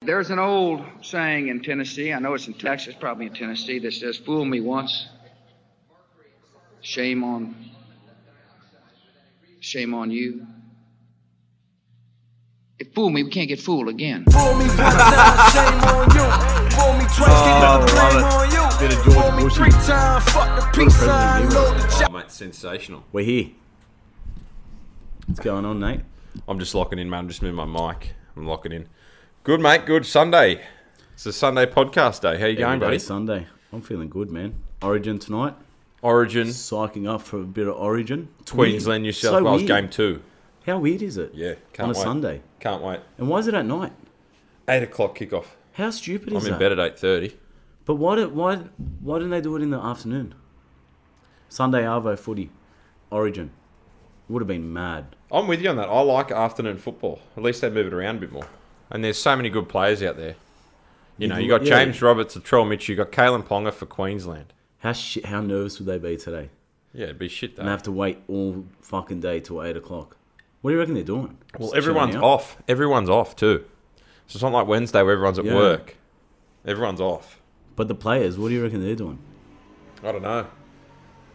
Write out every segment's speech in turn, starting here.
There's an old saying in Tennessee, I know it's in Texas, probably in Tennessee, that says, fool me once, shame on you. If fool me, we can't get fooled again. Fool me one time, shame on you. Fool me twice, get the blame on you. Bit of George Fool me Bushy. 3 times, fuck the peace sign, load the Oh, chop. mate, sensational. We're here. What's going on, Nate? I'm just locking in, mate. I'm just moving my mic. I'm locking in. Good, mate. Good. Sunday. It's a Sunday podcast day. How you going, buddy? Sunday. I'm feeling good, man. Origin tonight. Origin. Psyching up for a bit of Origin. Queensland, New South Wales, game 2. How weird is it? Yeah, can't on a wait. Sunday. Can't wait. And why is it at night? 8 o'clock kickoff. How stupid is I'm that? in bed at 8:30. But why didn't they do it in the afternoon? Sunday Arvo footy. Origin. Would have been mad. I'm with you on that. I like afternoon football. At least they move it around a bit more. And there's so many good players out there. You know, you got James Roberts, Latrell Mitchell, you got Kalen Ponga for Queensland. How nervous would they be today? Yeah, it'd be shit though. And have to wait all fucking day till 8 o'clock. What do you reckon they're doing? Well, Just everyone's chilling out? off. Everyone's off too. So it's not like Wednesday where everyone's at work. Everyone's off. But the players, what do you reckon they're doing? I don't know.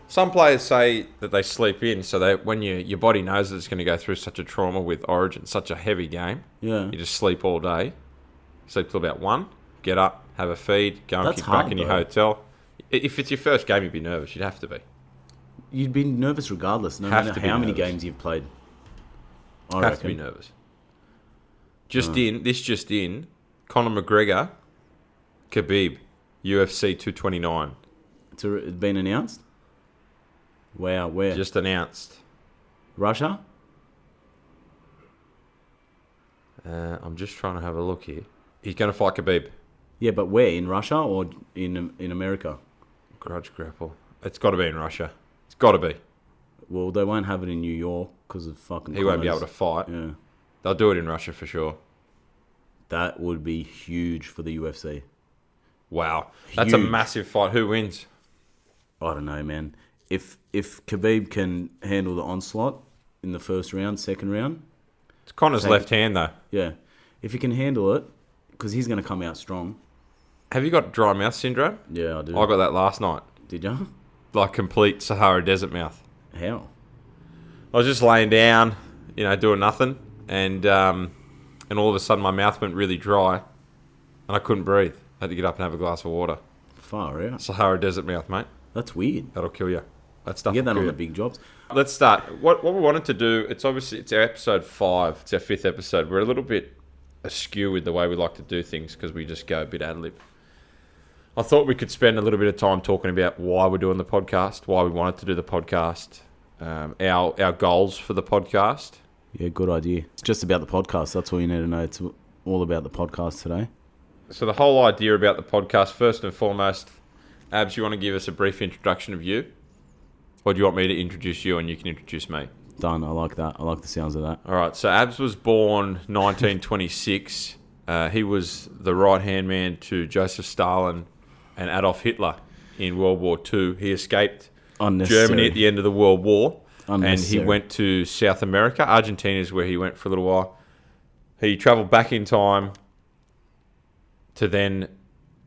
Some players say that they sleep in, so that when your body knows that it's going to go through such a trauma with Origin, such a heavy game, Yeah. you just sleep all day, sleep till about 1, get up, have a feed, go and That's kick back hard, in your though. hotel. If it's your first game, you'd be nervous. You'd have to be. You'd be nervous regardless, no Have matter to be how many nervous. games you've played. I Have to be reckon. nervous. Just in, Conor McGregor, Khabib, UFC 229. It's been announced? Wow, where? Just announced. Russia? I'm just trying to have a look here. He's going to fight Khabib. Yeah, but where? In Russia or in America? Grudge grapple. It's got to be in Russia. It's got to be. Well, they won't have it in New York because of fucking He won't be able Connor's- to fight. Yeah. They'll do it in Russia for sure. That would be huge for the UFC. Wow. That's a Huge. massive fight. Who wins? I don't know, man. If Khabib can handle the onslaught in the first round, second round, It's Connor's Take left hand, though. yeah. If he can handle it, because he's going to come out strong. Have you got dry mouth syndrome? Yeah, I do. I got that last night. Did you? Like complete Sahara Desert mouth. How? I was just laying down, doing nothing. And all of a sudden my mouth went really dry. And I couldn't breathe. I had to get up and have a glass of water. Far out. Sahara Desert mouth, mate. That's weird. That'll kill you. That stuff You get that will on kill the you. big jobs. Let's start. What we wanted to do, it's our episode 5. It's our 5th episode. We're a little bit askew with the way we like to do things because we just go a bit ad-lib. I thought we could spend a little bit of time talking about why we're doing the podcast, why we wanted to do the podcast, our goals for the podcast. Yeah, good idea. It's just about the podcast. That's all you need to know. It's all about the podcast today. So the whole idea about the podcast, first and foremost, Abs, you want to give us a brief introduction of you? Or do you want me to introduce you and you can introduce me? Done. I like that. I like the sounds of that. All right, so Abs was born 1926. He was the right-hand man to Joseph Stalin and Adolf Hitler in World War II. He escaped Unnecessary. Germany at the end of the World War, and he Unnecessary. went to South America. Argentina is where he went for a little while. He travelled back in time to then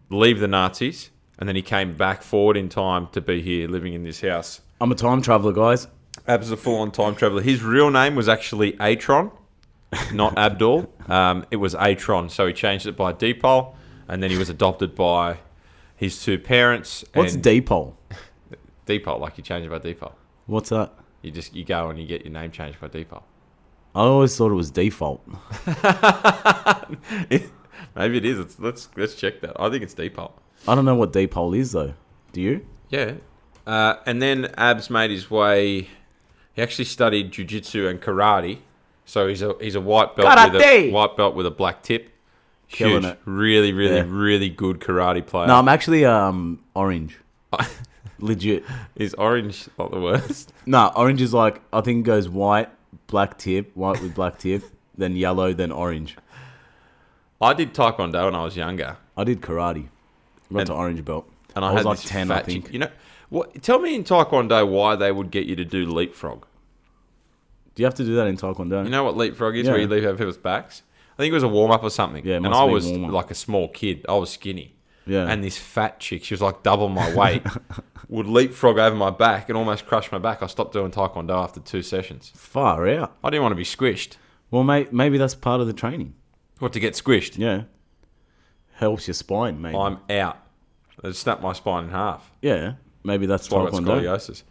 leave the Nazis, and then he came back forward in time to be here living in this house. I'm a time traveler, guys. Abs is a full-on time traveller. His real name was actually Atron, not Abdul. It was Atron, so he changed it by Deepol, and then he was adopted by his 2 parents. What's and Deepol? Deepol? Like you change it by Deepol. What's that? You go and you get your name changed by Deepol. I always thought it was default. Maybe it is. Let's check that. I think it's Deepol. I don't know what Deepol is, though. Do you? Yeah. And then Abs made his way. He actually studied jiu-jitsu and karate. So he's a white belt with a black tip. Killing Huge. it. Really, really, Yeah. really good karate player. No, I'm actually orange. Legit. Is orange not the worst? No, orange is like, I think it goes white, black tip, white with black tip, then yellow, then orange. I did taekwondo when I was younger. I did karate. Got to orange belt. And I was had like this 10, fat I think. chick. Tell me in taekwondo why they would get you to do leapfrog. Do you have to do that in taekwondo? You know what leapfrog is, Yeah. where you leap over people's backs? I think it was a warm up or something. Yeah, it and must I have been was warm-up. like a small kid. I was skinny. Yeah. And this fat chick, she was like double my weight, would leapfrog over my back and almost crush my back. I stopped doing taekwondo after 2 sessions. Far out. I didn't want to be squished. Well, maybe that's part of the training. What, to get squished? Yeah. Helps your spine, maybe. I'm out. They snapped my spine in half. Yeah. Maybe that's That's why I got taekwondo. scoliosis.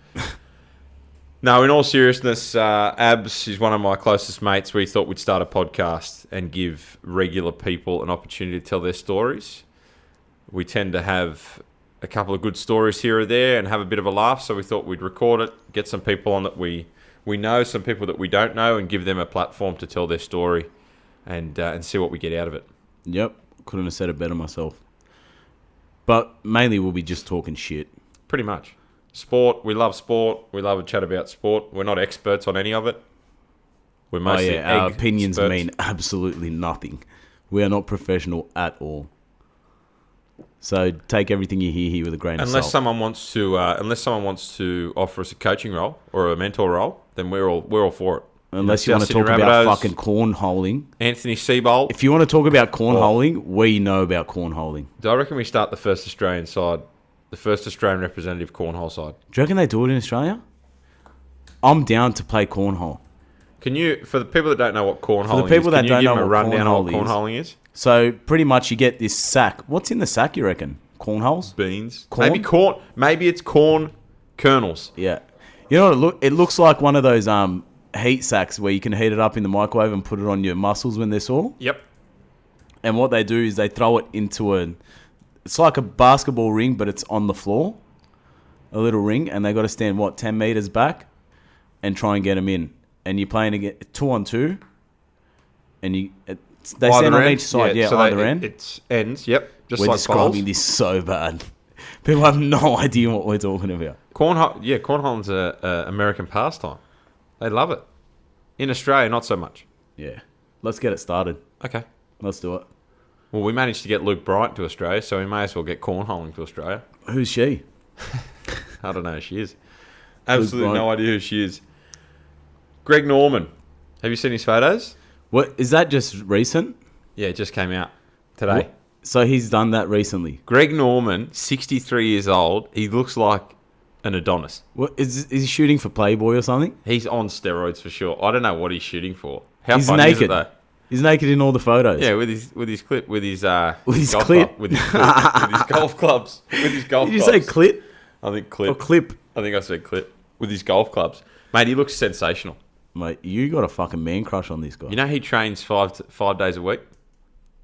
No, in all seriousness, Abs is one of my closest mates. We thought we'd start a podcast and give regular people an opportunity to tell their stories. We tend to have a couple of good stories here or there and have a bit of a laugh, so we thought we'd record it, get some people on that we know, some people that we don't know, and give them a platform to tell their story and see what we get out of it. Yep. Couldn't have said it better myself. But mainly we'll be just talking shit. Pretty much. Sport, we love sport. We love a chat about sport. We're not experts on any of it. We're mostly Our egg opinions experts. mean absolutely nothing. We are not professional at all. So take everything you hear here with a grain of Unless salt. someone wants to offer us a coaching role or a mentor role, then we're all for it. Unless you want to South talk Sydney about Rabbitohs, fucking cornholing. Anthony Seabold. If you want to talk about cornholing, we know about cornholing. Do I reckon we start the first Australian side, the first Australian representative cornhole side? Do you reckon they do it in Australia? I'm down to play cornhole. Can you, for the people that don't know what cornholing people is, that can you don't give know them a what rundown on what cornhole is? cornholing is? So pretty much you get this sack. What's in the sack, you reckon? Cornholes? Beans. Corn? Maybe corn. Maybe it's corn kernels. Yeah. You know what it looks like one of those heat sacks where you can heat it up in the microwave and put it on your muscles when they're sore. Yep. And what they do is they throw it into it's like a basketball ring, but it's on the floor. A little ring, and they got to stand, 10 meters back and try and get them in. And you're playing again 2-on-2, and they stand on each side, so either end. It's ends, yep. Just We're like describing bowls. this so bad. People have no idea what we're talking about. Cornholing's a American pastime. They love it. In Australia, not so much. Yeah. Let's get it started. Okay. Let's do it. Well, we managed to get Luke Bryant to Australia, so we may as well get cornholing to Australia. Who's she? I don't know who she is. Absolutely Bryant. no idea who she is. Greg Norman. Have you seen his photos? What is that? Just recent? Yeah, it just came out today. What? So he's done that recently. Greg Norman, 63 years old. He looks like an Adonis. What is he shooting for Playboy or something? He's on steroids for sure. I don't know what he's shooting for. How He's funny is it naked. though? He's naked in all the photos. Yeah, with his golf With his club- clip? with his golf clubs, with his golf. Did you clubs. say clit I think or clip. clip? I think I said clip with his golf clubs, mate. He looks sensational. Mate, you got a fucking man crush on this guy. You know he trains 5 days a week.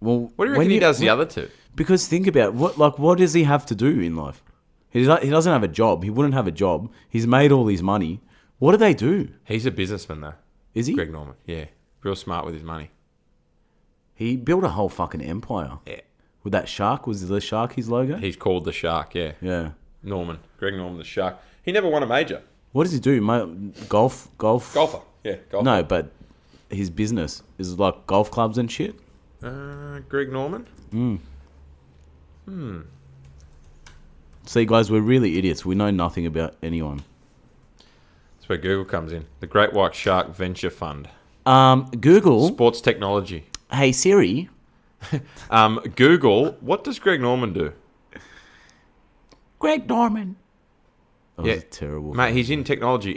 Well, What do you reckon he does the other two? Because think about what does he have to do in life? He doesn't have a job. He wouldn't have a job. He's made all his money. What do they do? He's a businessman though. Is he? Greg Norman, yeah, real smart with his money. He built a whole fucking empire. Yeah, With that shark, was the shark his logo? he's called the Shark. Yeah, Yeah. Greg Norman, the Shark. He never won a major. What does he do? Golf? Golfer, yeah, golfer. No, but his business is like golf clubs and shit. Greg Norman. See, guys, we're really idiots. We know nothing about anyone. That's where Google comes in. The Great White Shark Venture Fund. Google. Sports technology. Hey Siri. Google. What does Greg Norman do? Greg Norman. That was Yeah. a terrible. Mate, he's in technology.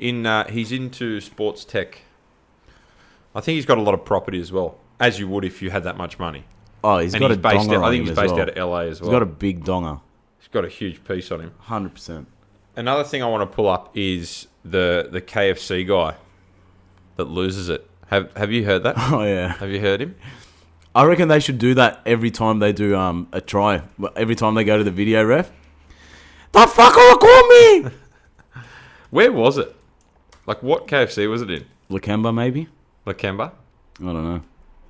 He's into sports tech. I think he's got a lot of property as well, as you would if you had that much money. Oh, he's And got he's a based donger out, I on think him he's as based well. out of LA as well. He's got a big donger. He's got a huge piece on him. 100%. Another thing I want to pull up is the KFC guy that loses it. Have you heard that? Oh, yeah. Have you heard him? I reckon they should do that every time they do a try. Every time they go to the video ref. The fucker record me! Where was it? Like, what KFC was it in? Lakemba, maybe? Lakemba? I don't know.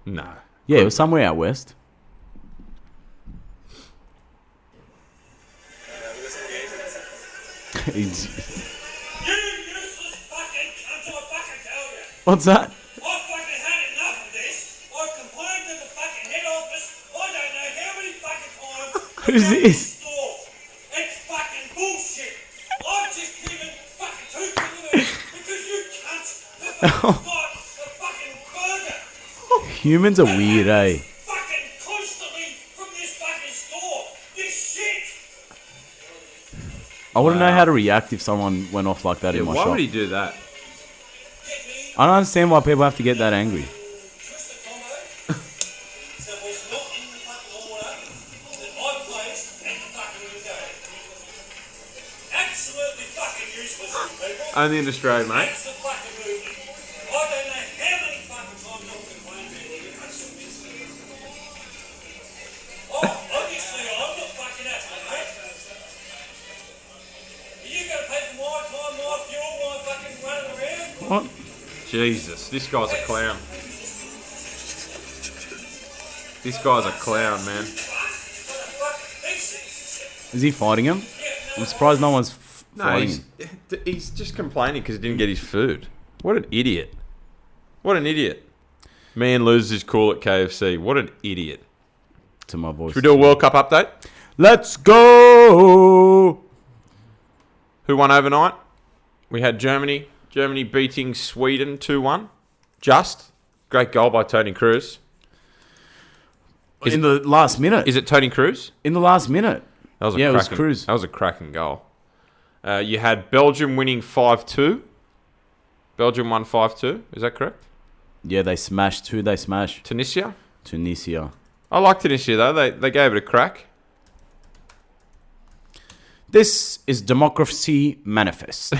No. Yeah, it was somewhere out west. He's- You useless fucking cunt, I fucking tell you. What's that? I've fucking had enough of this. I've complained to the fucking head office. I don't know how many fucking times. Who's about this? Store. It's fucking bullshit. I've just given fucking $2 because you cunts have fucking got a fucking burger. Humans are weird, eh? Fucking constantly from this fucking store. This shit. I wouldn't know how to react if someone went off like that in my Why shop. would he do that? I don't understand why people have to get that angry. Twist the combo. So it was not in the fucking order that I placed at the fucking window. Absolutely fucking useless, you people. Only in Australia, mate. That's the fucking movement. I don't know how many fucking times I've complained about you. Oh, obviously I'm not fucking happy, mate. Are you gonna pay for my time, my fuel, my fucking running around? What? Jesus, this guy's a clown. This guy's a clown, man. Is he fighting him? I'm surprised no one's No, fighting him. he's just complaining because he didn't get his food. What an idiot. What an idiot. Man loses his cool at KFC. What an idiot. To my voice. Should we do a World Cup update? Let's go! Who won overnight? We had Germany. Germany beating Sweden 2-1. Just. Great goal by Tony Cruz. In the last minute. Is it Tony Cruz? In the last minute. That was a Yeah, it was cracking, Cruz. That was a cracking goal. You had Belgium winning 5-2. Belgium won 5-2. Is that correct? Yeah, they smashed. Who they smashed? Tunisia? Tunisia. I like Tunisia, though. They gave it a crack. This is Democracy Manifest.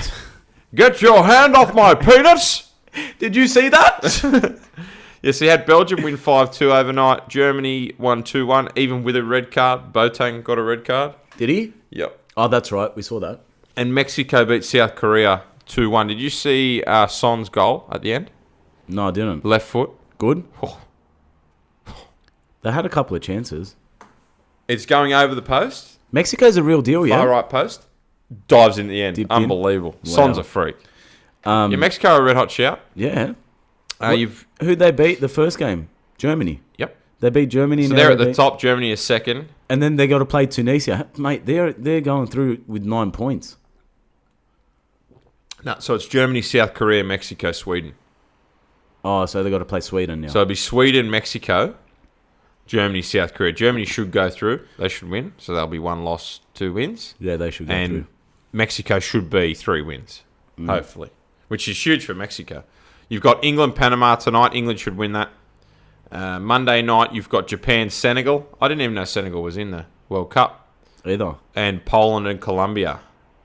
Get your hand off my penis! Did you see that? Yes, he had Belgium win 5-2 overnight. Germany won 2-1, even with a red card. Boateng got a red card. Did he? Yep. Oh, that's right. We saw that. And Mexico beat South Korea 2-1. Did you see Son's goal at the end? No, I didn't. Left foot. Good. Oh. They had a couple of chances. It's going over the post. Mexico's a real deal, yeah? Far right post. Dives in the end. Dipped in. Unbelievable. Wow. Son's a freak. Yeah, Mexico are a red hot shout. Yeah. You've Who'd they beat the first game? Germany. Yep. They beat Germany. So now they're at they the beat- top. Germany is second. And then they got to play Tunisia. Mate, they're going through with 9 points. No, so it's Germany, South Korea, Mexico, Sweden. Oh, so they got to play Sweden now. So it'll be Sweden, Mexico, Germany, South Korea. Germany should go through. They should win. So they'll be 1 loss, 2 wins. yeah, they should go And through. Mexico should be 3 wins, hopefully, which is huge for Mexico. You've got England, Panama tonight. England should win that. Monday night, you've got Japan, Senegal. I didn't even know Senegal was in the World Cup. Either. And Poland and Colombia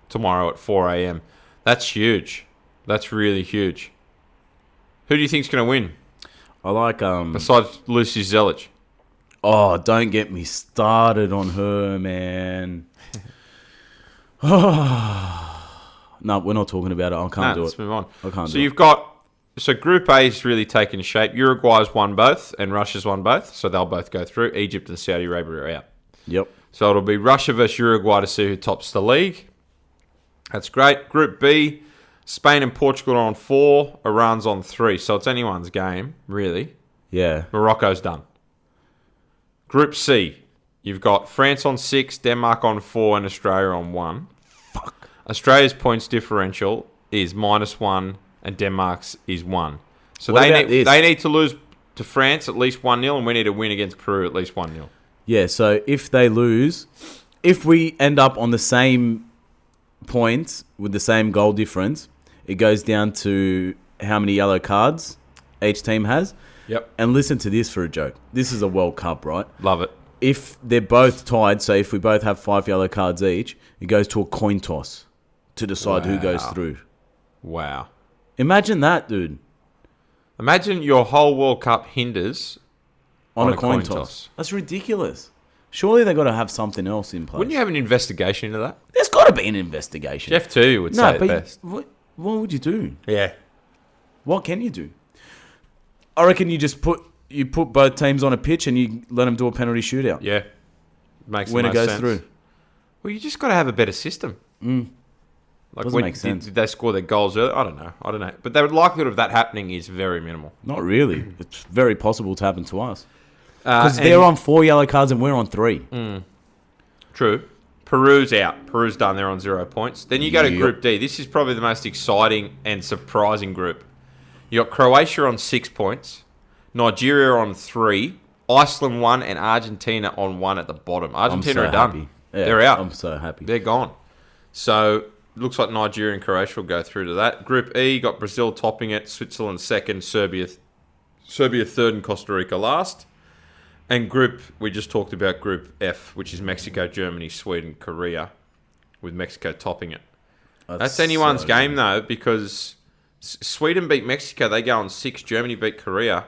tomorrow at 4 a.m. That's huge. That's really huge. Who do you think's going to win I like... besides Lucy Zelic? Oh, don't get me started on her, man. No, we're not talking about it. I can't do Let's it. move on. I can't So do you've got... So Group A is really taking shape. Uruguay's won both and Russia's won both. So they'll both go through. Egypt and Saudi Arabia are out. Yep. So it'll be Russia versus Uruguay to see who tops the league. That's great. Group B, Spain and Portugal are on 4. Iran's on 3. So it's anyone's game, really. Yeah. Morocco's done. Group C, you've got France on 6, Denmark on 4, and Australia on 1. Fuck. Australia's points differential is -1, and Denmark's is 1. So What about they this? need to lose to France at least 1-0, and we need to win against Peru at least 1-0. Yeah, so if they lose, if we end up on the same points with the same goal difference, it goes down to how many yellow cards each team has. Yep. And listen to this for a joke. This is a World Cup, right? Love it. If they're both tied, so if we both have 5 yellow cards each, it goes to a coin toss to decide who goes Wow. through. Wow. Imagine that, dude. Imagine your whole World Cup hinders On a coin toss. That's ridiculous. Surely they got to have something else in place. Wouldn't you have an investigation into that? There's got to be an investigation. Jeff too would say it best. what would you do? Yeah. What can you do? I reckon you just put both teams on a pitch and you let them do a penalty shootout. Yeah. Makes When the it most goes sense. through. Well, you just got to have a better system. Like Doesn't make sense. Did they score their goals early? I don't know. But the likelihood of that happening is very minimal. Not really. It's very possible to happen to us. Because And- they're on 4 yellow cards and we're on 3. True. Peru's out. Peru's done. They're on 0 points. Then you go to Yep. Group D. This is probably the most exciting and surprising group. You got Croatia on 6 points, Nigeria on 3, Iceland 1, and Argentina on 1 at the bottom. Argentina are done. Happy. Yeah, They're out. I'm so happy. They're gone. So, looks like Nigeria and Croatia will go through to that. Group E, got Brazil topping it, Switzerland second, Serbia third, and Costa Rica last. And we just talked about Group F, which is Mexico, Germany, Sweden, Korea, with Mexico topping it. That's anyone's game, though, because Sweden beat Mexico. They go on 6. Germany beat Korea.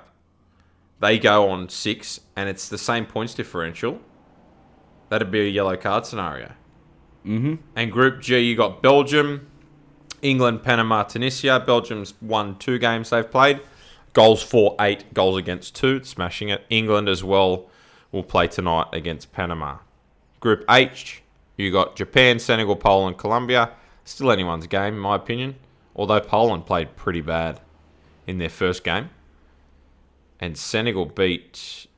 They go on 6, and it's the same points differential. That'd be a yellow card scenario. Mm-hmm. And Group G, you got Belgium, England, Panama, Tunisia. Belgium's won 2 games they've played. Goals for 8, goals against 2, smashing it. England as well will play tonight against Panama. Group H, you got Japan, Senegal, Poland, Colombia. Still anyone's game, in my opinion. Although Poland played pretty bad in their first game. And Senegal beat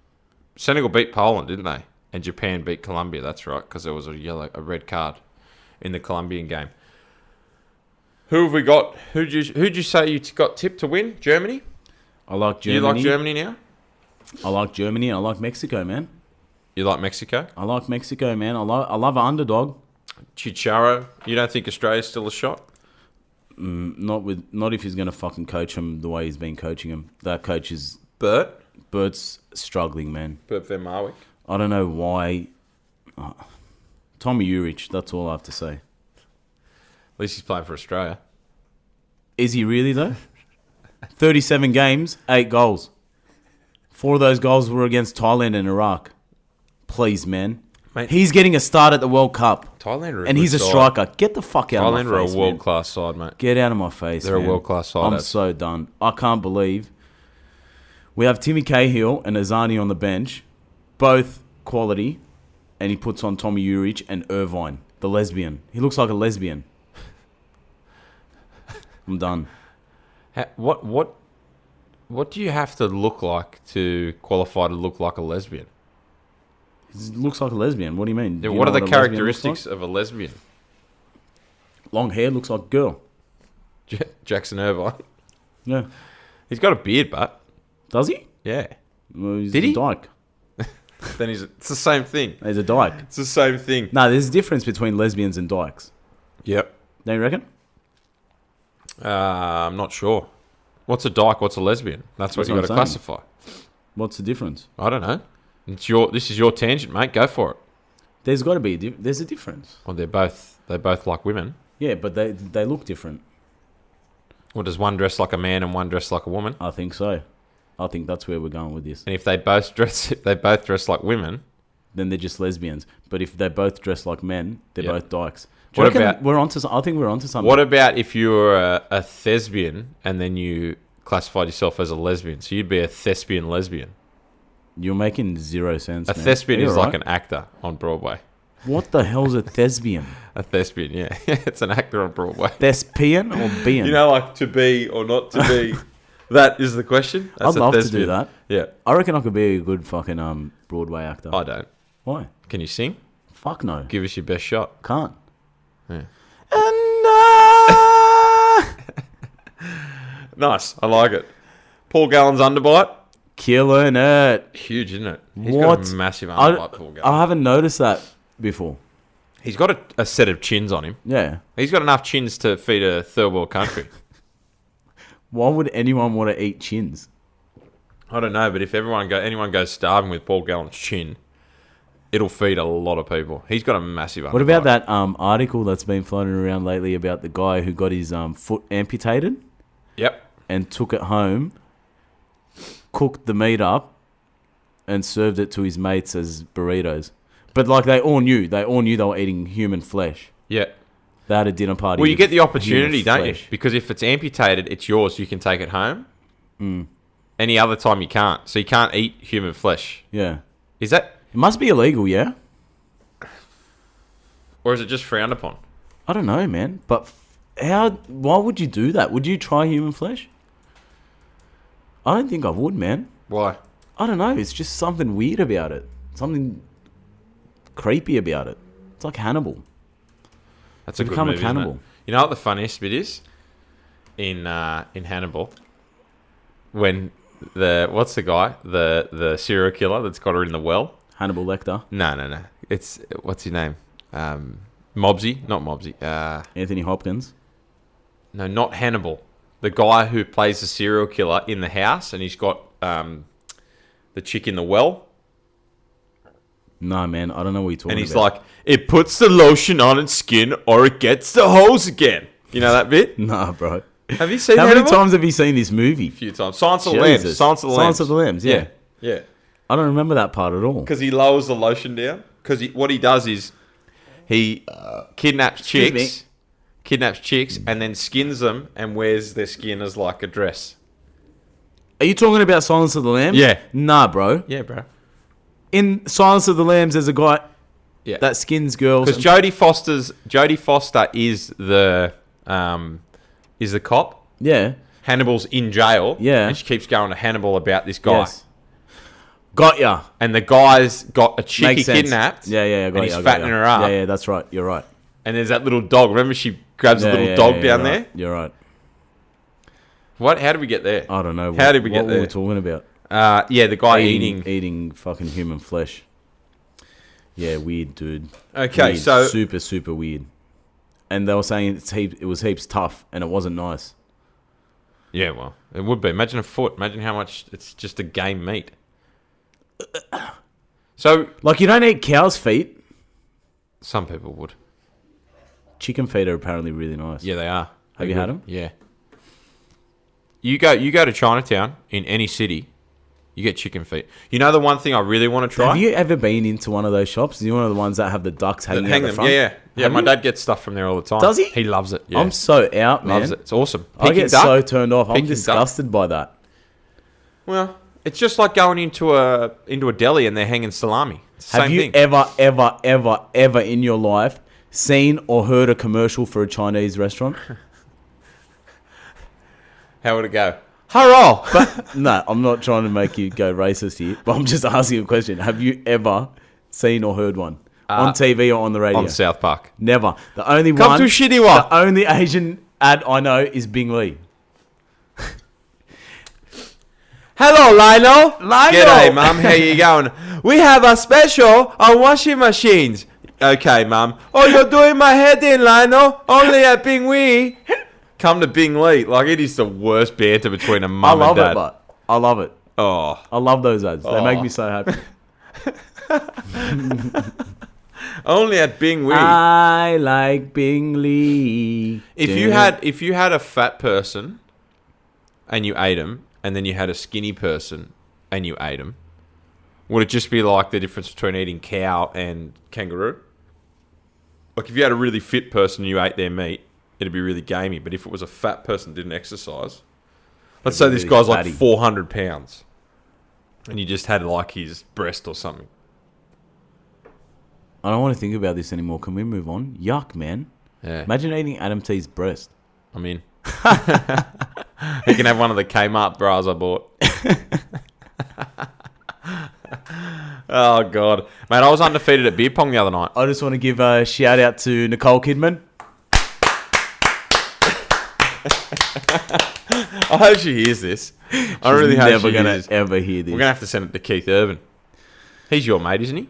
Poland, didn't they? And Japan beat Colombia, that's right, because there was a red card in the Colombian game. Who have we got? Who'd you say you got tipped to win? Germany? I like Germany. You like Germany now? I like Germany. I like Mexico, man. You like Mexico? I like Mexico, man. I love an underdog. Chicharo, you don't think Australia's still a shot? Not if he's going to fucking coach him the way he's been coaching him. That coach is... Bert's struggling, man. Bert Van Marwijk. I don't know why. Tommy Urich, that's all I have to say. At least he's playing for Australia. Is he really, though? 37 games, 8 goals. 4 of those goals were against Thailand and Iraq. Please, man. Mate, he's getting a start at the World Cup. Thailand are and he's a striker. Get the fuck out of my face, Thailand are a world-class side, mate. Get out of my face, They're man. a world-class side. I'm so done. I can't believe we have Timmy Cahill and Azani on the bench, both quality, and he puts on Tommy Urich and Irvine, the lesbian. He looks like a lesbian. I'm done. What do you have to look like to qualify to look like a lesbian? He looks like a lesbian. What do you mean? Yeah, Do you what know are the a lesbian characteristics looks of a lesbian? like? Long hair, looks like a girl. Jackson Irvine. Yeah. He's got a beard, but Does he? yeah. Well, he's Did a he? dyke. Then it's the same thing. He's a dyke. It's the same thing. No, there's a difference between lesbians and dykes. Yep. Don't you reckon? I'm not sure. What's a dyke? What's a lesbian? That's what That's you what got to I'm saying. classify. What's the difference? I don't know. This is your tangent, mate. Go for it. There's got to be there's a difference. Well, they both like women. Yeah, but they look different. Well, does one dress like a man and one dress like a woman? I think so. I think that's where we're going with this. And if they both dress like women, Then they're just lesbians. But if they both dress like men, they're Yep. both dykes. What What about- about we're onto? I think we're onto something. what about if you were a thespian and then you classified yourself as a lesbian? So you'd be a thespian lesbian. You're making zero sense. A man. thespian Are you is like alright? an actor on Broadway. What the hell's a thespian? A thespian, yeah. It's an actor on Broadway. Thespian or being? You know, like to be or not to be. That is the question. That's I'd a love to thespian. do that. Yeah. I reckon I could be a good fucking Broadway actor. I don't. Why? Can you sing? Fuck no. Give us your best shot. Can't. Yeah. And Nice. I like it. Paul Gallen's underbite. killing it. Huge, isn't it? He's What? got a massive underbite, Paul Gallen. I haven't noticed that before. He's got a set of chins on him. Yeah. He's got enough chins to feed a third world country. Why would anyone want to eat chins? I don't know, but if anyone goes starving with Paul Gallen's chin, it'll feed a lot of people. He's got a massive underbite. What about that article that's been floating around lately about the guy who got his foot amputated Yep. and took it home, cooked the meat up, and served it to his mates as burritos? But like they all knew they were eating human flesh. Yeah. They had a dinner party. Well, you with get the opportunity, human don't you? flesh. Because if it's amputated, it's yours. You can take it home. Any other time you can't. So you can't eat human flesh. Yeah. Is that, It must be illegal, yeah? or is it just frowned upon? I don't know, man. But why would you do that? Would you try human flesh? I don't think I would, man. Why? I don't know. It's just something weird about it. Something creepy about it. It's like Hannibal. That's a good Become a movie, isn't it? cannibal. You know what the funniest bit is? In Hannibal, when What's the guy? The serial killer that's got her in the well. Hannibal Lecter. No. It's what's his name? Mobsy, not Mobsy. Anthony Hopkins. No, not Hannibal. The guy who plays the serial killer in the house, and he's got the chick in the well. No, man, I don't know what you're talking about. And he's like, it puts the lotion on its skin or it gets the hose again. You know that bit? Nah, bro. Have you seen How Hannibal? many times have you seen this movie? A few times. Silence of the Lambs. Jesus. Silence of the Lambs. Silence of the Lambs, yeah. Yeah. I don't remember that part at all. Because he lowers the lotion down. Because what he does is he kidnaps chicks, and then skins them and wears their skin as like a dress. Are you talking about Silence of the Lambs? Yeah. Nah, bro. Yeah, bro. In Silence of the Lambs, there's a guy Yeah. that skins girls. Because Jodie Foster is the cop. Yeah. Hannibal's in jail. Yeah. And she keeps going to Hannibal about this guy. Yes. Got ya. And the guy's got a chick he Makes sense. kidnapped. Yeah, got and ya, he's got fattening ya. her up. Yeah, that's right. You're right. And there's that little dog. Remember she grabs a little dog down you're there? right. You're right. What? How did we get there? I don't know. How did we get what there? were we talking about? Yeah, the guy eating. fucking human flesh. Yeah, weird, dude. Okay, Weird. so super, super weird. And they were saying it was heaps tough, and it wasn't nice. yeah, well, it would be. Imagine a foot. Imagine how much it's just a game meat. So Like, you don't eat cow's feet. some people would. Chicken feet are apparently really nice. Yeah, they are. Have you had them? Yeah. You go to Chinatown in any city, you get chicken feet. You know the one thing I really want to try? Have you ever been into one of those shops? Is you one of the ones that have the ducks hanging out the front? Yeah. Have My you? dad gets stuff from there all the time. Does he? He loves it. Yeah. I'm so out, man. Loves it. It's awesome. I Peking get duck. so turned off. I'm Peking disgusted by that. Well, it's just like going into a deli and they're hanging salami. It's the Have same you thing. ever in your life seen or heard a commercial for a Chinese restaurant? How would it go? Hello. No, I'm not trying to make you go racist here, but I'm just asking a question. Have you ever seen or heard one? On TV or on the radio? On South Park. Never. The only Come one... to Shitty One. The only Asian ad I know is Bing Lee. Hello, Lionel. Lionel. G'day, Mum. How you going? We have a special on washing machines. Okay, Mum. Oh, you're doing my head in, Lionel. Only at Bing Lee. Come to Bing Lee. Like, it is the worst banter between a I mum love and dad. it, but I love it. Oh. I love those ads. They make me so happy. Only at Bing Lee. I like Bing Lee. If you had a fat person and you ate them, and then you had a skinny person and you ate them, would it just be like the difference between eating cow and kangaroo? Like if you had a really fit person and you ate their meat, it'd be really gamey. But if it was a fat person that didn't exercise, let's say this really guy's like fatty. 400 pounds and you just had like his breast or something. I don't want to think about this anymore. Can we move on? Yuck, man. Yeah. Imagine eating Adam T's breast. I'm in. You can have one of the Kmart bras I bought. Oh, God. Mate, I was undefeated at beer pong the other night. I just want to give a shout out to Nicole Kidman. I hope she hears this. I really hope never she gonna hears this. ever hear this. We're going to have to send it to Keith Urban. He's your mate, isn't he?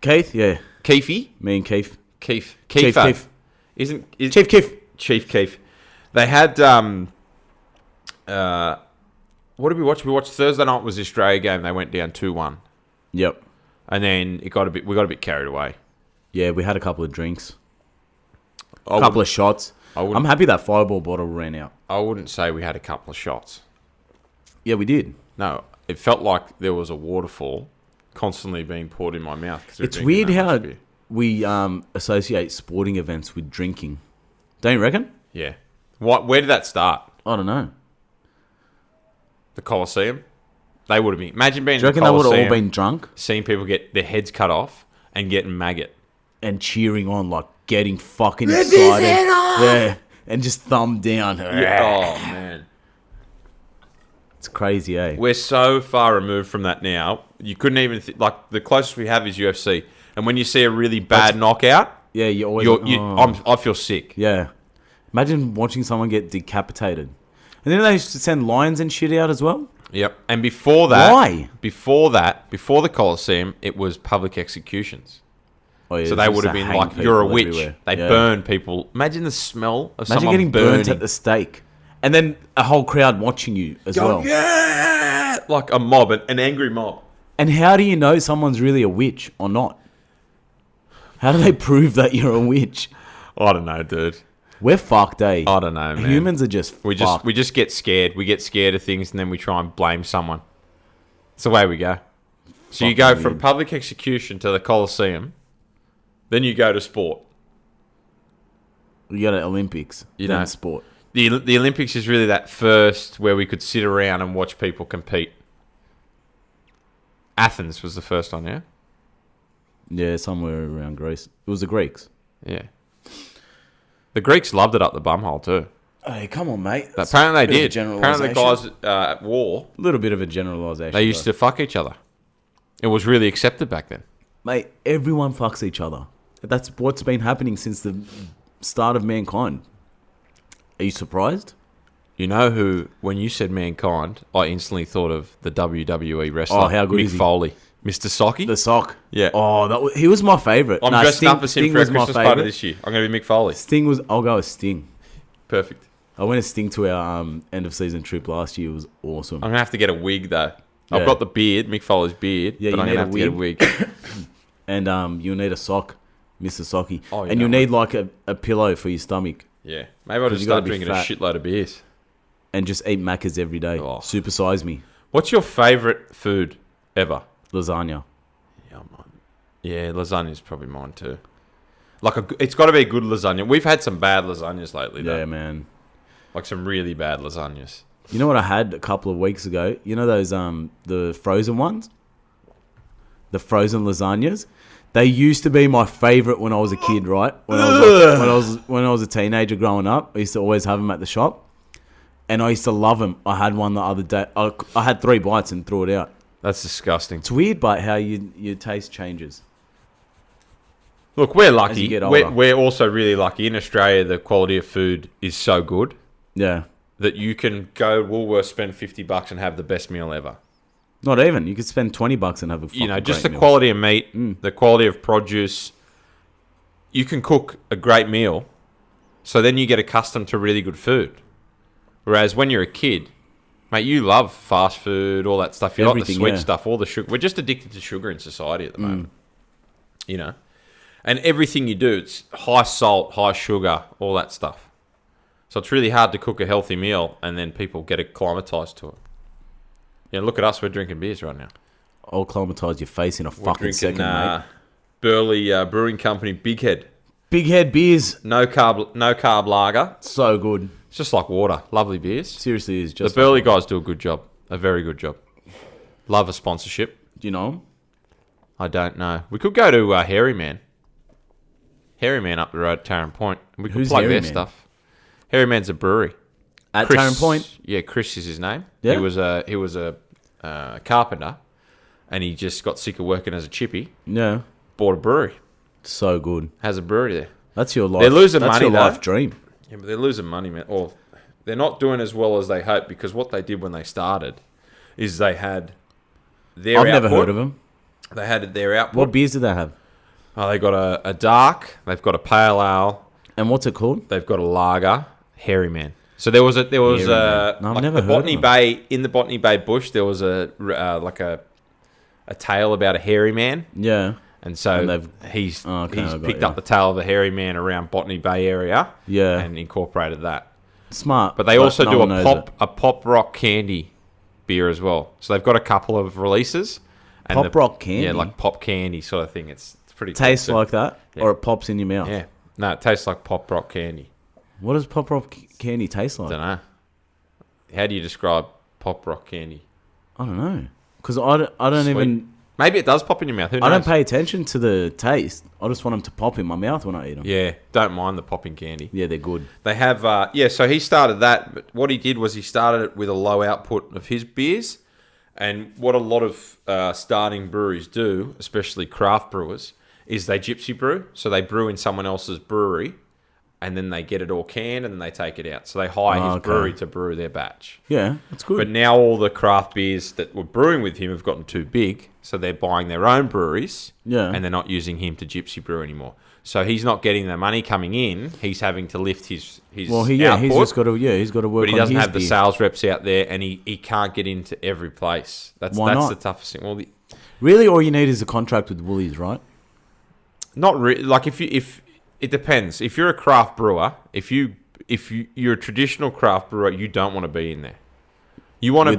Keith, yeah, Keefy? me and Keith. Keith. Chief Keefer. Keith. Isn't Chief Keith. Chief Keith. They had what did we watch? We watched Thursday night was the Australia game. They went down 2-1. Yep. And then we got a bit carried away. Yeah, we had a couple of drinks, I a couple of wouldn't- shots. I wouldn't- I'm happy that Fireball bottle ran out. I wouldn't say we had a couple of shots. Yeah, we did. No, it felt like there was a waterfall constantly being poured in my mouth. 'cause we were It's drinking weird that how much beer. we associate sporting events with drinking. Don't you reckon? Yeah. Where did that start? I don't know. The Colosseum? They would have been. Imagine being Do you in the reckon they would have all Colosseum, been drunk seeing people get their heads cut off and getting maggot. and cheering on, like getting fucking excited? Yeah, and just thumb down. Oh, man. It's crazy, eh? We're so far removed from that now. You couldn't even... like, the closest we have is UFC. And when you see a really bad knockout, Yeah, you always. I feel sick. Yeah. Imagine watching someone get decapitated. And then they used to send lions and shit out as well. Yep. And before that, Why? Before the Colosseum, it was public executions. Oh, yeah, So they would have been like, "You're a witch." Everywhere. They burn people. Imagine the smell of Imagine someone getting burning. burnt at the stake, and then a whole crowd watching you as well. Yeah, like a mob, an angry mob. And how do you know someone's really a witch or not? How do they prove that you're a witch? I don't know, dude. We're fucked, eh? I don't know, man. Humans are just we fucked. just get scared. We get scared of things, and then we try and blame someone. It's the way we go. So you go Fucking from weird. public execution to the Colosseum, then you go to sport. You got to Olympics, You then know. sport. The Olympics is really that first where we could sit around and watch people compete. Athens was the first one, yeah? Yeah, somewhere around Greece. It was the Greeks. Yeah. The Greeks loved it up the bumhole too. Hey, come on, mate. Apparently they did. Generalization. Apparently the guys at war, A little bit of a generalization. they used to fuck each other. It was really accepted back then. Mate, everyone fucks each other. That's what's been happening since the start of mankind. Are you surprised? You know who, when you said mankind, I instantly thought of the WWE wrestler, Oh, how good Mick is he? Foley. Mr. Socky? The sock. Yeah. Oh, he was my favourite. I'm dressing up as him for a Christmas party this year. I'm going to be Mick Foley. Sting was... I'll go with Sting. Perfect. I went to Sting to our end of season trip last year. It was awesome. I'm going to have to get a wig, though. Yeah. I've got the beard, Mick Foley's beard, Yeah, but you I'm need going to have a to get a wig. And you'll need a sock, Mr. Socky. Oh, you and you'll know need like a pillow for your stomach. Yeah. Maybe I'll just you gotta start be drinking fat. a shitload of beers. And just eat Maccas every day. Oh. Supersize me. What's your favourite food ever? Lasagna. Yeah, mine. Yeah, lasagna is probably mine too. It's got to be a good lasagna. We've had some bad lasagnas lately, though. Yeah, man. Like some really bad lasagnas. You know what I had a couple of weeks ago? You know those the frozen ones? The frozen lasagnas? They used to be my favorite when I was a kid, right? When I was a teenager growing up, I used to always have them at the shop. And I used to love them. I had one the other day. I had 3 bites and threw it out. That's disgusting. It's weird, but how your taste changes. Look, we're As lucky. you get older. We're also really lucky. In Australia, the quality of food is so good Yeah. that you can go Woolworths, spend $50 and have the best meal ever. Not even. You could spend $20 and have a fucking Just the great meal. quality of meat, the quality of produce. You can cook a great meal, so then you get accustomed to really good food. Whereas when you're a kid, mate, you love fast food, all that stuff. You like the Everything, sweet yeah. stuff, all the sugar. We're just addicted to sugar in society at the moment. You know? And everything you do, it's high salt, high sugar, all that stuff. So it's really hard to cook a healthy meal, and then people get acclimatized to it. Yeah, look at us. We're drinking beers right now. I'll acclimatise your face in a We're fucking drinking second, mate. Burley Brewing Company Big Head. Big Head beers. No carb lager. So good. It's just like water. Lovely beers. Seriously, is The just... Burley guys do a good job. A very good job. Love a sponsorship. Do you know 'em? I don't know. We could go to Hairy Man. Hairy Man up the road at Tarrant Point. We could Who's plug Hairy their Man? stuff. Hairy Man's a brewery. At Chris- Tarrant Point? Yeah, Chris is his name. Yeah. He was a carpenter, and he just got sick of working as a chippy. Yeah. Bought a brewery. So good. Has a brewery there. That's your life. They're losing That's money, your though. life dream. Yeah, but they're losing money, man. Or they're not doing as well as they hoped, because what they did when they started is they had their I've output. never heard of them. They had their output. What beers do they have? Oh, they got a dark. They've got a pale ale. And what's it called? They've got a lager. Hairy Man. So there was Hairy Man. No, I've like never the heard of Botany them. Bay, in the Botany Bay bush. There was a tale about a hairy man. Yeah. And so And he's I got picked you. up the tale of the hairy man around Botany Bay area, Yeah. and incorporated that. Smart. But they also no do one knows it. a pop rock candy beer as well. So they've got a couple of releases. And Pop rock candy? Yeah, like pop candy sort of thing. It's pretty cool Tastes too. like that? Yeah. Or it pops in your mouth? Yeah. No, it tastes like pop rock candy. What does pop rock candy taste like? I don't know. How do you describe pop rock candy? I don't know. Because I don't Sweet. even... Maybe it does pop in your mouth. Who knows? I don't pay attention to the taste. I just want them to pop in my mouth when I eat them. Yeah, don't mind the popping candy. Yeah, they're good. They have, so he started that, but what he did was he started it with a low output of his beers. And what a lot of starting breweries do, especially craft brewers, is they gypsy brew. So they brew in someone else's brewery, and then they get it all canned, and then they take it out. So they hire his brewery to brew their batch. Yeah, that's good. But now all the craft beers that were brewing with him have gotten too big, so they're buying their own breweries, and they're not using him to gypsy brew anymore. So he's not getting the money coming in. He's having to lift his output. He's just got to he's got to work. But he doesn't have the beer. sales reps out there, and he can't get into every place. That's not? the toughest thing. Well, Really, all you need is a contract with Woolies, right? not really. Like if it depends. If you're a craft brewer, if you're a traditional craft brewer, you don't want to be in there. You want to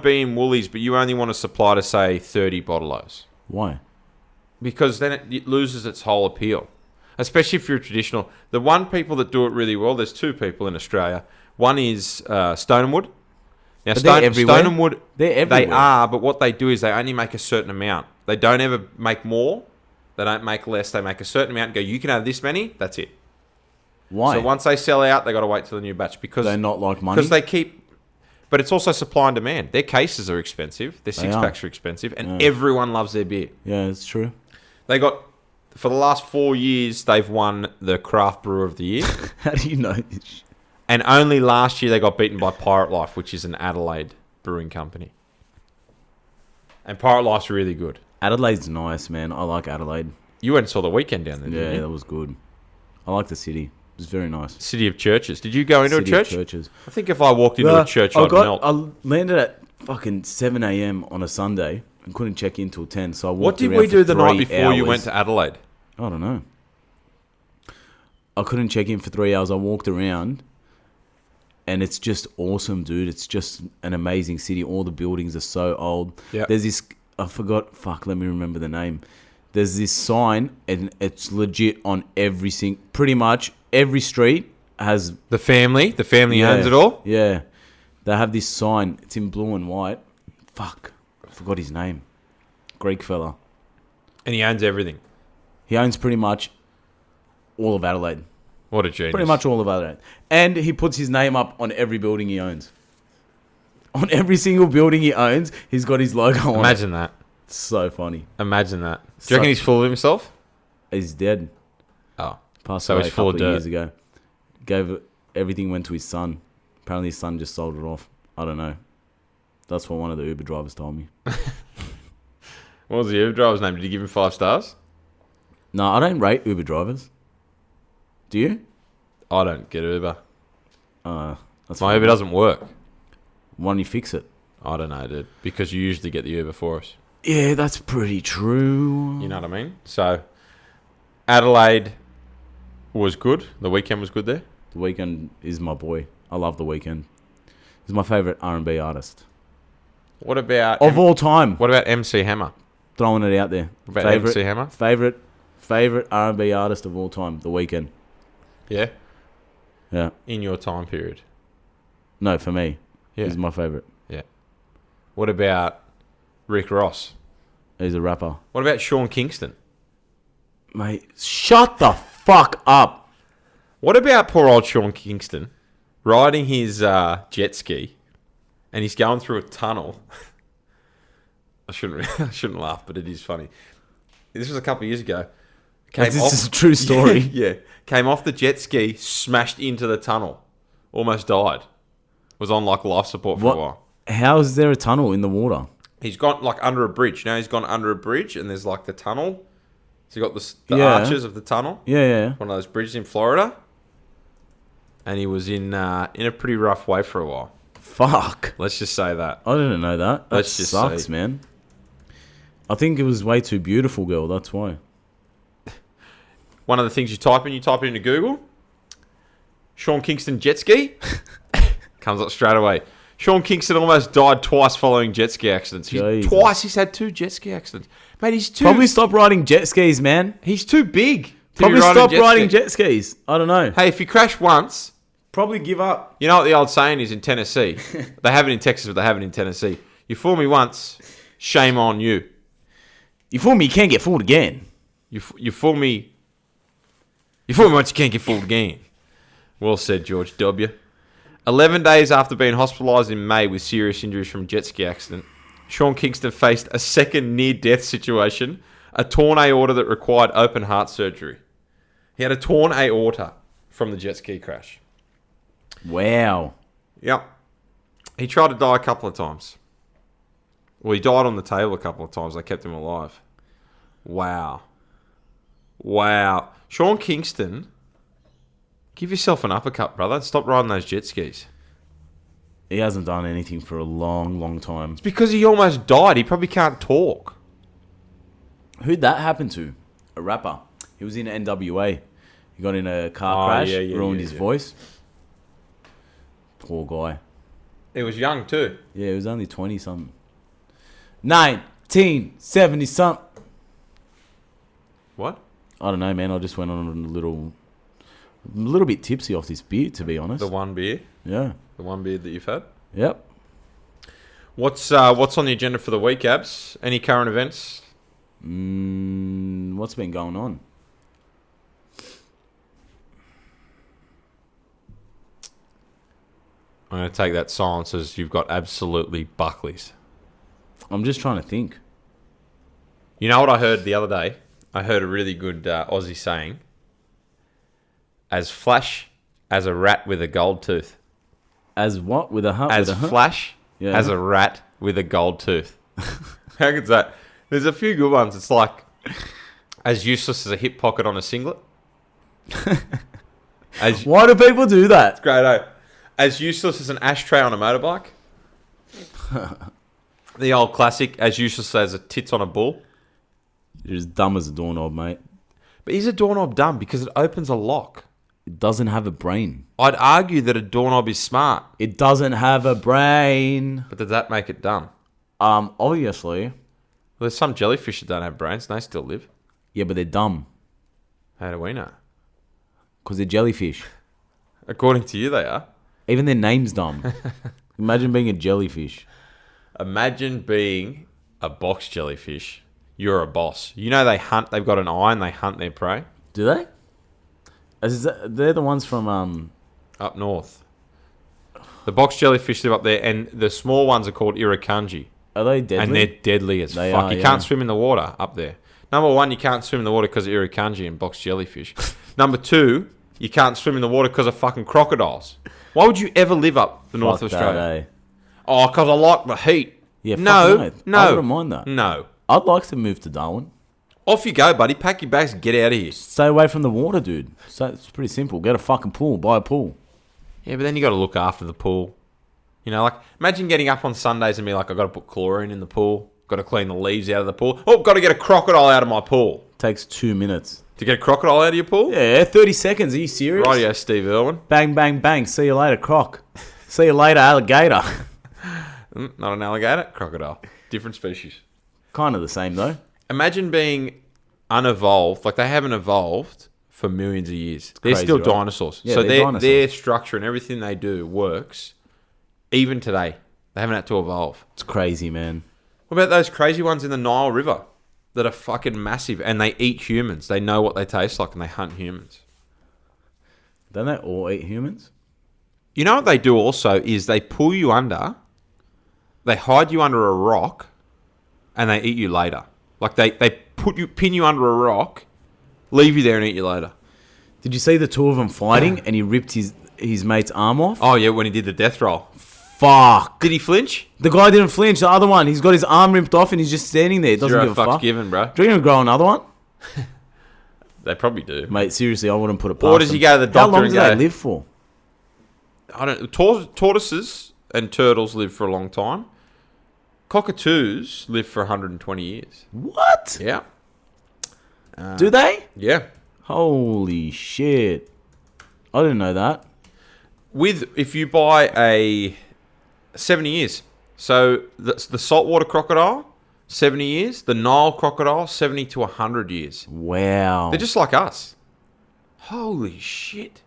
be in Woolies, but you only want to supply to say 30 bottle-os. Why? Because then it loses its whole appeal. Especially if you're traditional. The one people that do it really well, there's two people in Australia. One is Stone and Wood. Now, Stone and Wood, they're everywhere. they are, but what they do is they only make a certain amount. They don't ever make more. They don't make less. They make a certain amount and go, you can have this many, that's it. Why? So once they sell out, they got to wait till the new batch. Because they not like money? Because they keep... But it's also supply and demand. Their cases are expensive. Their six-packs are expensive. And everyone loves their beer. Yeah, it's true. They got... For the last 4 years, they've won the Craft Brewer of the Year. How do you know this? And only last year they got beaten by Pirate Life, which is an Adelaide brewing company. And Pirate Life's really good. Adelaide's nice, man. I like Adelaide. You went and saw the weekend down there, didn't you? Yeah, that was good. I like the city. It was very nice. City of Churches. Did you go into City a church? Of churches. I think if I walked into a church, I'd melt. I landed at fucking 7 a.m. on a Sunday and couldn't check in till 10. So I walked What did around we do for the night 3 before you hours. went to Adelaide? I don't know. I couldn't check in for 3 hours. I walked around, and it's just awesome, dude. It's just an amazing city. All the buildings are so old. Yep. There's this... I forgot... Fuck, let me remember the name. There's this sign, and it's legit on every single... Pretty much every street has... The family owns it all? Yeah. They have this sign. It's in blue and white. Fuck. I forgot his name. Greek fella. And he owns everything. He owns pretty much all of Adelaide. What a genius. Pretty much all of Adelaide. And he puts his name up on every building he owns. On every single building he owns, he's got his logo on it. Imagine that. It's so funny. Imagine that. Do you reckon he's full of himself? He's dead. Oh. Passed So away he's a full couple of of dirt. years ago. Everything went to his son. Apparently his son just sold it off. I don't know. That's what one of the Uber drivers told me. What was the Uber driver's name? Did you give him 5 stars? No, I don't rate Uber drivers. Do you? I don't get Uber. That's My fine. Uber doesn't work. Why don't you fix it? I don't know, dude. Because you usually get the Uber for us. Yeah, that's pretty true. You know what I mean? So, Adelaide was good. The weekend was good there. The Weeknd is my boy. I love The Weeknd. He's my favourite R&B artist. What about... Of all time. What about MC Hammer? Throwing it out there. What about MC Hammer? Favorite R&B artist of all time, The Weeknd. Yeah? Yeah. In your time period. No, for me. Yeah. He's my favorite. Yeah. What about Rick Ross? He's a rapper. What about Sean Kingston? Mate, shut the fuck up. What about poor old Sean Kingston riding his jet ski and he's going through a tunnel? I shouldn't laugh, but it is funny. This was a couple of years ago. This is a true story. Yeah. Came off the jet ski, smashed into the tunnel. Almost died. Was on like life support for a while. How is there a tunnel in the water? He's gone like under a bridge. Now he's gone under a bridge and there's like the tunnel. So you got the arches of the tunnel. Yeah. One of those bridges in Florida. And he was in a pretty rough way for a while. Fuck. Let's just say that. I didn't know that. That Let's just sucks, say. man. I think it was way too beautiful, girl. That's why. One of the things you type it into Google. Sean Kingston jet ski. Comes up straight away. Sean Kingston almost died twice following jet ski accidents. He's had 2 jet ski accidents. Mate, he's too... Probably stop riding jet skis, man. He's too big. Probably stop riding jet skis. I don't know. Hey, if you crash once... Probably give up. You know what the old saying is in Tennessee? They have it in Texas, but they have it in Tennessee. You fool me once, shame on you. You fool me, you can't get fooled again. You fool me... You fool me once, you can't get fooled again. Well said, George W. 11 days after being hospitalised in May with serious injuries from a jet ski accident, Sean Kingston faced a second near-death situation, a torn aorta that required open heart surgery. He had a torn aorta from the jet ski crash. Wow. Yep. He tried to die a couple of times. Well, he died on the table a couple of times. They kept him alive. Wow. Sean Kingston, give yourself an uppercut, brother. Stop riding those jet skis. He hasn't done anything for a long, long time. It's because he almost died. He probably can't talk. Who'd that happen to? A rapper. He was in NWA. He got in a car crash, ruined his voice. Poor guy. He was young too. Yeah, he was only 20-something. 1970-something. What? I don't know, man. I just went on a little bit tipsy off this beer, to be honest. The one beer? Yeah. The one beer that you've had? Yep. What's on the agenda for the week, Abs? Any current events? What's been going on? I'm going to take that silence as you've got absolutely Buckleys. I'm just trying to think. You know what I heard the other day? I heard a really good Aussie saying. As flash as a rat with a gold tooth. As what? With a hump? As flash Yeah. as a rat with a gold tooth. How good's that? There's a few good ones. It's like as useless as a hip pocket on a singlet. Why do people do that? Great, eh? As useless as an ashtray on a motorbike. The old classic, as useless as a tits on a bull. You're as dumb as a doorknob, mate. But is a doorknob dumb because it opens a lock? It doesn't have a brain. I'd argue that a doorknob is smart. It doesn't have a brain. But does that make it dumb? Obviously. Well, there's some jellyfish that don't have brains and they still live. Yeah, but they're dumb. How do we know? Because they're jellyfish. According to you, they are. Even their name's dumb. Imagine being a jellyfish. Imagine being a box jellyfish. You're a boss. You know they hunt. They've got an eye and they hunt their prey. Do they? They're the ones from... Up north. The box jellyfish live up there, and the small ones are called irukandji. Are they deadly? And they're deadly as They fuck. are, You yeah. can't swim in the water up there. Number one, you can't swim in the water because of irukandji and box jellyfish. Number two, you can't swim in the water because of fucking crocodiles. Why would you ever live up the north of Fuck Australia? that, eh? Oh, because I like the heat. Yeah, No, fuck no. I wouldn't mind that. No. I'd like to move to Darwin. Off you go, buddy. Pack your bags and get out of here. Stay away from the water, dude. So it's pretty simple. Get a fucking pool. Buy a pool. Yeah, but then you got to look after the pool. You know, like, imagine getting up on Sundays and be like, I've got to put chlorine in the pool. Got to clean the leaves out of the pool. Oh, got to get a crocodile out of my pool. Takes 2 minutes. To get a crocodile out of your pool? Yeah, 30 seconds. Are you serious? Rightio, Steve Irwin. Bang, bang, bang. See you later, croc. See you later, alligator. Not an alligator, crocodile. Different species. Kind of the same, though. Imagine being unevolved, like they haven't evolved for millions of years. They're crazy, still right? dinosaurs. Yeah, So they're their dinosaurs. structure and everything they do works even today. They haven't had to evolve. It's crazy, man. What about those crazy ones in the Nile River that are fucking massive and they eat humans? They know what they taste like and they hunt humans. Don't they all eat humans? You know what they do also is they pull you under, they hide you under a rock, and they eat you later. Like they pin you under a rock, leave you there and eat you later. Did you see the two of them fighting and he ripped his mate's arm off? Oh yeah, when he did the death roll. Fuck. Did he flinch? The guy didn't flinch. The other one, he's got his arm ripped off and he's just standing there. Doesn't Zero give a fucks fuck. given, bro. Do you reckon he'll grow another one? They probably do. Mate, seriously, I wouldn't put it past Or does he them. go to the doctor How long and do go- they live for? I don't. Tortoises and turtles live for a long time. Cockatoos live for 120 years. What? Yeah. Do they? Yeah. Holy shit. I didn't know that. If you buy a 70 years. So the saltwater crocodile, 70 years. The Nile crocodile, 70 to 100 years. Wow. They're just like us. Holy shit.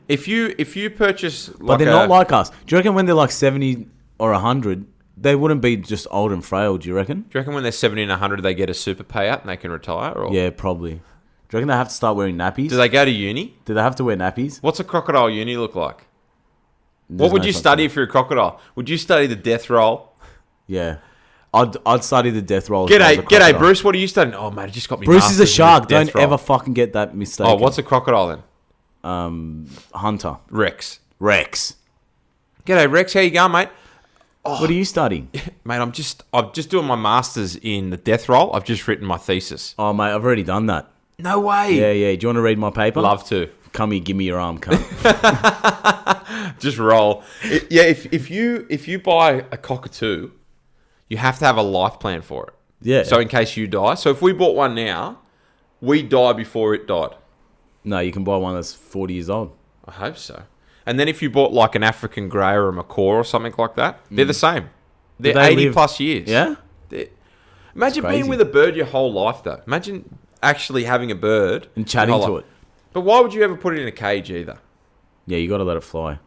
If you purchase like But they're not like us. Do you reckon when they're like 70 or 100, they wouldn't be just old and frail, do you reckon? Do you reckon when they're 70 and 100 they get a super payout and they can retire? Or Yeah, probably. Do you reckon they have to start wearing nappies? do they go to uni? Do they have to wear nappies? What's a crocodile uni look like? There's What would no you such study thing. if you're a crocodile? Would you study the death roll? Yeah. I'd study the death roll. if I was a G'day, crocodile. Bruce. What are you studying? Oh, mate, I just got me. Bruce is a masters in shark. death Don't roll. ever fucking get that mistake. Oh, what's a crocodile then? Hunter. Rex. Rex. G'day, Rex. How you going, mate? What are you studying? Mate, I'm just doing my masters in the death roll. I've just written my thesis. Oh, mate, I've already done that. No way. Yeah. Do you want to read my paper? Love to. Come here, give me your arm, cunt. Just roll. If you buy a cockatoo, you have to have a life plan for it. Yeah. So in case you die. So if we bought one now, we die before it died. No, you can buy one that's 40 years old. I hope so. And then if you bought like an African grey or a macaw or something like that, they're the same. They're they 80 live- plus years. Yeah? Imagine crazy. being with a bird your whole life, though. Imagine actually having a bird And chatting your whole to life. it. But why would you ever put it in a cage either? Yeah, you got to let it fly.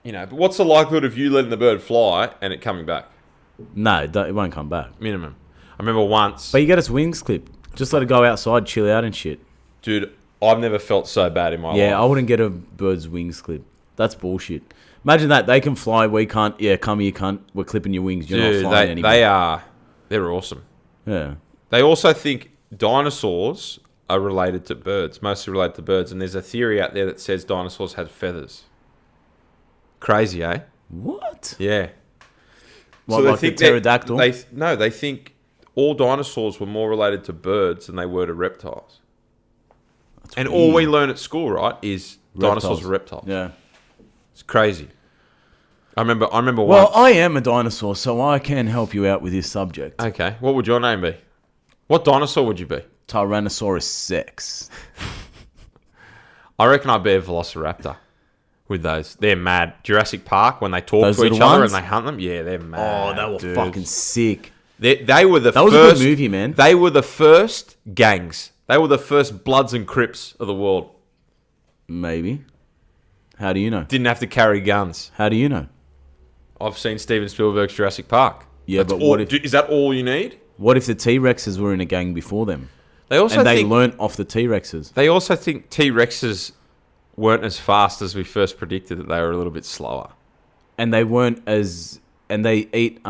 You know, but what's the likelihood of you letting the bird fly and it coming back? No, it won't come back. Minimum. I remember once, But you get its wings clipped. Just let it go outside, chill out and shit. dude, I've never felt so bad in my life. Yeah, I wouldn't get a bird's wings clipped. That's bullshit. Imagine that. They can fly, we can't. Yeah, come here, cunt. We're clipping your wings. You're Dude, not flying anymore. they're awesome. Yeah. They also think dinosaurs are related to birds, mostly related to birds. And there's a theory out there that says dinosaurs had feathers. Crazy, eh? What? Yeah. What, like the pterodactyl? They think all dinosaurs were more related to birds than they were to reptiles. And all we learn at school, right, is dinosaurs are reptiles. Yeah. It's crazy. I remember Well, once. I am a dinosaur, so I can help you out with this subject. Okay, what would your name be? What dinosaur would you be? Tyrannosaurus Rex. I reckon I'd be a velociraptor with those. They're mad. Jurassic Park, when they talk Those to each little other ones? and they hunt them, yeah, they're mad. Oh, they were dude. fucking sick. They were the That was first. a good movie, man. They were the first gangs. They were the first Bloods and Crips of the world. Maybe. How do you know? Didn't have to carry guns. How do you know? I've seen Steven Spielberg's Jurassic Park. Yeah, That's but all, what if is that all you need? what if the T-Rexes were in a gang before them? They also And they think learnt off the T-Rexes. they also think T-Rexes weren't as fast as we first predicted, that they were a little bit slower. And they weren't as... And they eat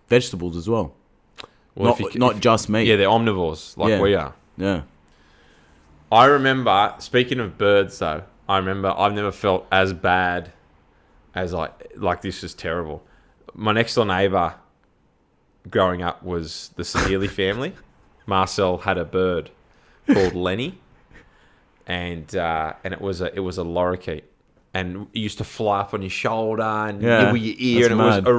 vegetables as well. Well, Not just meat. Yeah, they're omnivores like Yeah. we are. Yeah. I remember, speaking of birds though, I've never felt as bad as like this is terrible. My next door neighbour growing up was the Sahili family. Marcel had a bird called Lenny, and it was a lorikeet, and it used to fly up on your shoulder and nibble your ear, that's and it was mad. a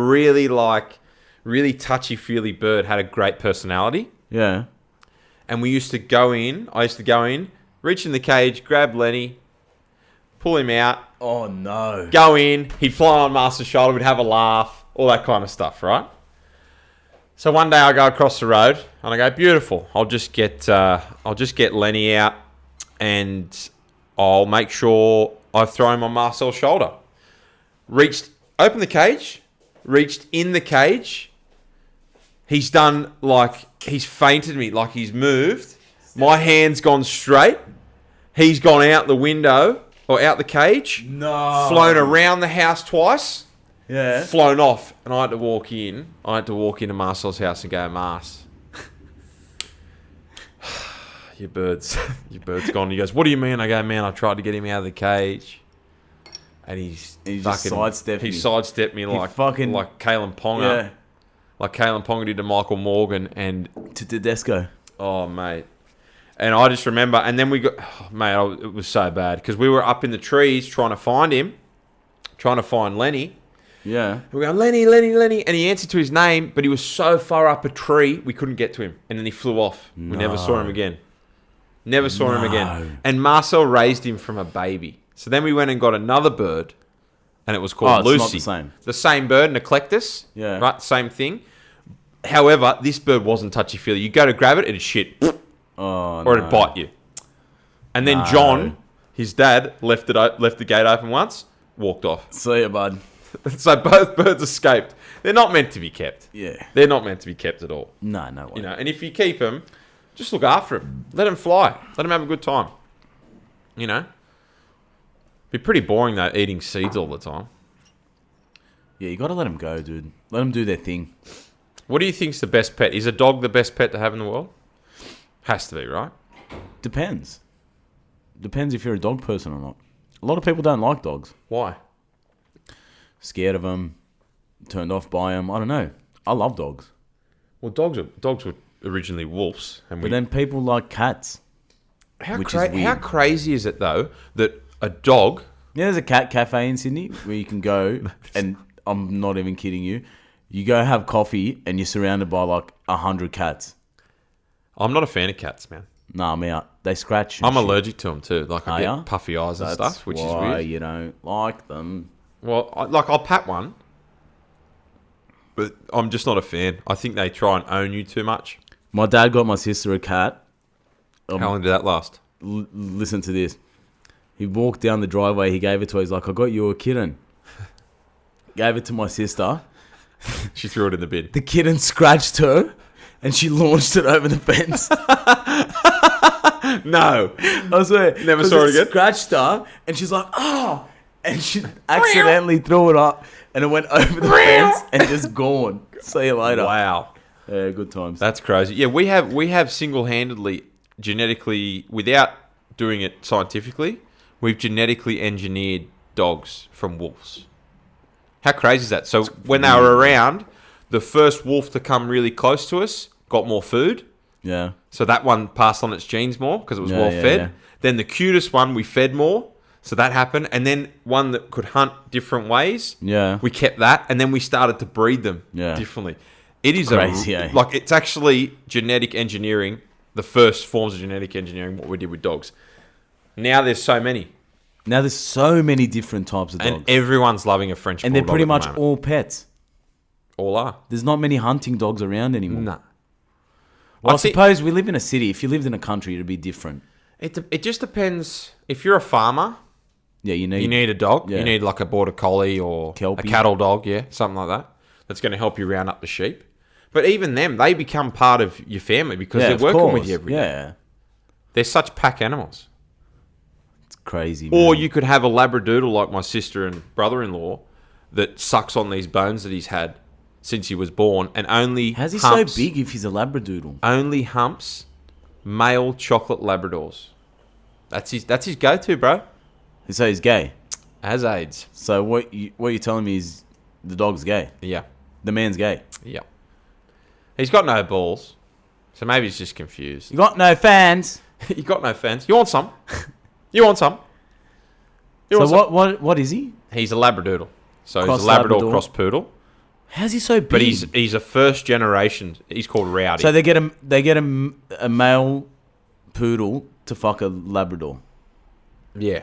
really touchy-feely bird. Had a great personality. Yeah. And I used to go in, reach in the cage, grab Lenny, pull him out, Oh, no. go in, he'd fly on Master's shoulder, we'd have a laugh, all that kind of stuff, right? So one day I go across the road and I go, beautiful, I'll just get Lenny out and I'll make sure I throw him on Marcel's shoulder. Opened the cage, reached in the cage. He's he's fainted me, like he's moved. My hand's gone straight. He's gone out the window, or out the cage. No. Flown around the house twice. Yeah. Flown off. And I had to walk in. I had to walk into Marcel's house and go, Mars, your bird's gone. He goes, what do you mean? I go, man, I tried to get him out of the cage. And he just sidestepped me. He sidestepped me like Kalen Ponga. Yeah. Like Kalen Ponga did to Michael Morgan. And To Tedesco. oh, mate. And I just remember, and then we got, it was so bad because we were up in the trees trying to find him, trying to find Lenny. Yeah. And we go, Lenny, Lenny, Lenny. And he answered to his name, but he was so far up a tree, we couldn't get to him. And then he flew off. We never saw him again. Never saw him again. And Marcel raised him from a baby. So then we went and got another bird, and it was called it's Lucy. not the same. The same bird, Neclectus. Yeah. Right, same thing. However, this bird wasn't touchy-feely. You go to grab it, it'd shit. Oh, Or it'd bite you. And then John, his dad, left the gate open once, walked off. See ya, bud. So both birds escaped. They're not meant to be kept. Yeah. They're not meant to be kept at all. No way. You know, and if you keep them, just look after them. Let them fly. Let them have a good time. You know? Be pretty boring though, eating seeds all the time. Yeah, you gotta let them go, dude. Let them do their thing. What do you think's the best pet? Is a dog the best pet to have in the world? Has to be, right? Depends. Depends if you're a dog person or not. A lot of people don't like dogs. Why? Scared of them, turned off by them. I don't know. I love dogs. Well, dogs were originally wolves, and But then people like cats. how which is weird. how crazy is it though that a dog? Yeah, there's a cat cafe in Sydney where you can go, and I'm not even kidding you. You go have coffee, and you're surrounded by like 100 cats. I'm not a fan of cats, man. Nah, I'm out. They scratch. and I'm shit. allergic to them too. Like I Are get ya? puffy eyes and That's stuff, which is why weird. you don't like them. Well, I'll pat one, but I'm just not a fan. I think they try and own you too much. My dad got my sister a cat. How long did that last? Listen to this. He walked down the driveway. He gave it to her. He's like, I got you a kitten. Gave it to my sister. She threw it in the bin. The kitten scratched her, and she launched it over the fence. No. I swear. Never 'Cause saw it again? Scratched her, and she's like, oh. And she accidentally threw it up, and it went over the fence and just gone. See you later. Wow. Yeah, good times. That's crazy. Yeah, we have single-handedly, genetically, without doing it scientifically, we've genetically engineered dogs from wolves. How crazy is that? So when they were around, the first wolf to come really close to us got more food. Yeah. So that one passed on its genes more because it was Yeah, well yeah, fed. yeah. Then the cutest one we fed more. So that happened. And then one that could hunt different ways. Yeah. We kept that. And then we started to breed them Yeah. differently. It is Crazy, eh? like it's actually genetic engineering, the first forms of genetic engineering, what we did with dogs. Now there's so many. Now there's so many different types of dogs. And everyone's loving a French And they're bulldog pretty at the much moment. all pets. All are. There's not many hunting dogs around anymore. Nah. Well, I think- suppose we live in a city. If you lived in a country, it'd be different. It just depends. If you're a farmer, Yeah, you you need a dog. Yeah. You need like a border collie or Kelpie. a cattle dog, yeah, something like that. That's going to help you round up the sheep. But even them, they become part of your family because yeah, they're of working with course. you every day. Yeah, They're such pack animals. it's crazy. Man. Or you could have a Labradoodle like my sister and brother-in-law that sucks on these bones that he's had since he was born and only How's he humps, so big if he's a Labradoodle? only humps male chocolate Labradors. That's his go-to, bro. So he's gay. Has AIDS. So what you're telling me is the dog's gay. Yeah. The man's gay. Yeah. He's got no balls. So maybe he's just confused. You got no fans. You got no fans. You want some? You want some? You So want some? what is he? He's a Labradoodle. So Cross he's a Labrador, Labrador. cross poodle. How's he so big? But he's a first generation. He's called Rowdy. So they get a male poodle to fuck a Labrador yeah.